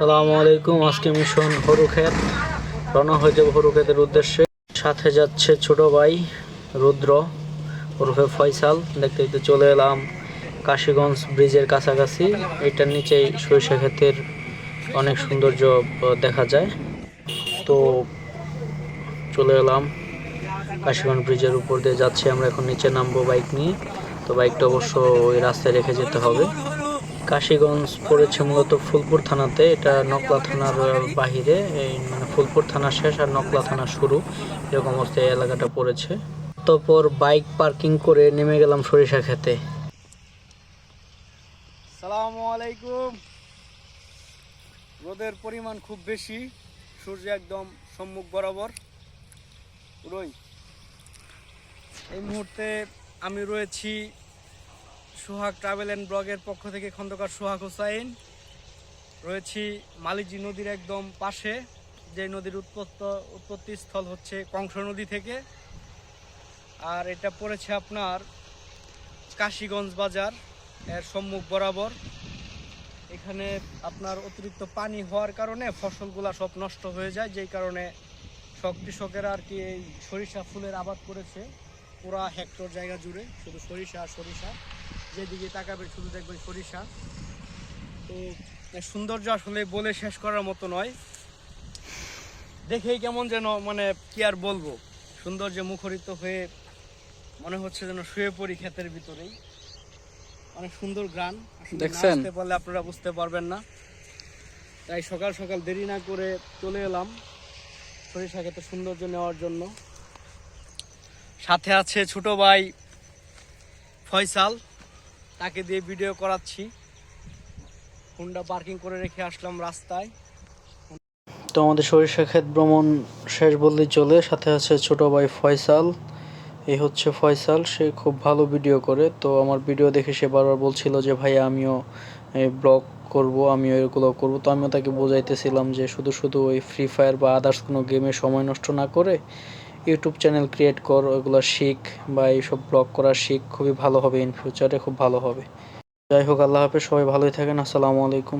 সালামু আলাইকুম। আজকে মিশন হরুক্ষেত, রওনা হয়ে যাব হরুক্ষেতের উদ্দেশ্যে। সাথে যাচ্ছে ছোট ভাই রুদ্র ওরফে ফয়সাল। দেখতে দেখতে চলে এলাম কাশীগঞ্জ ব্রিজের কাছাকাছি। এটার নিচেই সরিষা ক্ষেতের অনেক সৌন্দর্য দেখা যায়। তো চলে এলাম কাশীগঞ্জ ব্রিজের উপর দিয়ে যাচ্ছি আমরা। এখন নিচে নামবো বাইক নিয়ে। তো বাইকটা অবশ্য ওই রাস্তায় রেখে যেতে হবে। কাশীগঞ্জ পড়েছে মূলত ফুলপুর থানাতে। এটা নকলা থানার বাহিরে, এই মানে ফুলপুর থানা শেষ আর নকলা থানা শুরু, এরকম অবস্থায় এলাকাটা পড়েছে। তারপর বাইক পার্কিং করে নেমে গেলাম সরিষা খেতে। সালামু আলাইকুম। রোদের পরিমাণ খুব বেশি, সূর্য একদম সম্মুখ বরাবর রই। এই মুহূর্তে আমি রয়েছি সোহাগ ট্রাভেল অ্যান্ড ব্লগের পক্ষ থেকে, খন্দকার সোহাগ হোসাইন। রয়েছি মালিজি নদীর একদম পাশে, যে নদীর উৎপত্তি স্থল হচ্ছে কংস নদী থেকে। আর এটা পড়েছে আপনার কাশীগঞ্জ বাজার এর সম্মুখ বরাবর। এখানে আপনার অতিরিক্ত পানি হওয়ার কারণে ফসলগুলা সব নষ্ট হয়ে যায়, যেই কারণে সব কৃষকেরা আর কি এই সরিষা ফুলের আবাদ করেছে পুরা হেক্টর জায়গা জুড়ে, শুধু সরিষা আর সরিষা। যেদিকে তাকাবে শুধু দেখবেন সরিষা। তো সৌন্দর্য আসলে বলে শেষ করার মতো নয়, দেখেই কেমন যেন মানে কি আর বলবো, সৌন্দর্যে মুখরিত হয়ে মনে হচ্ছে যেন শুয়ে পড়ি ক্ষেতের ভিতরেই। অনেক সুন্দর গান, দেখছেন বললে আপনারা বুঝতে পারবেন না। তাই সকাল সকাল দেরি না করে চলে এলাম সরিষা ক্ষেতের সৌন্দর্য নেওয়ার জন্য। সাথে আছে ছোট ভাই ফয়সাল, তাকে দিয়ে ভিডিও করাচ্ছি। হুন্ডা পার্কিং করে রেখে আসলাম রাস্তায়। তো আমাদের সরিষা ক্ষেত ভ্রমণ শেষ বললেই চলে। সাথে আছে ছোট ভাই ফয়সাল। এই হচ্ছে ফয়সাল, সে খুব ভালো ভিডিও করে। তো আমার ভিডিও দেখে সে বারবার বলছিল যে ভাই আমিও ব্লগ করব, আমিও এগুলো করব। তো আমিও তাকে বোঝাইতেছিলাম যে শুধু শুধু ওই ফ্রি ফায়ার বা আদার্স কোনো গেমে সময় নষ্ট না করে ইউটিউব চ্যানেল ক্রিয়েট কর, ওগুলো শিখ বা এইসব ব্লগ করা শিখ, খুবই ভালো হবে, ইন ফিউচারে খুব ভালো হবে। যাই হোক, আল্লাহ হাফেজ, সবাই ভালোই থাকেন। আসসালামু আলাইকুম।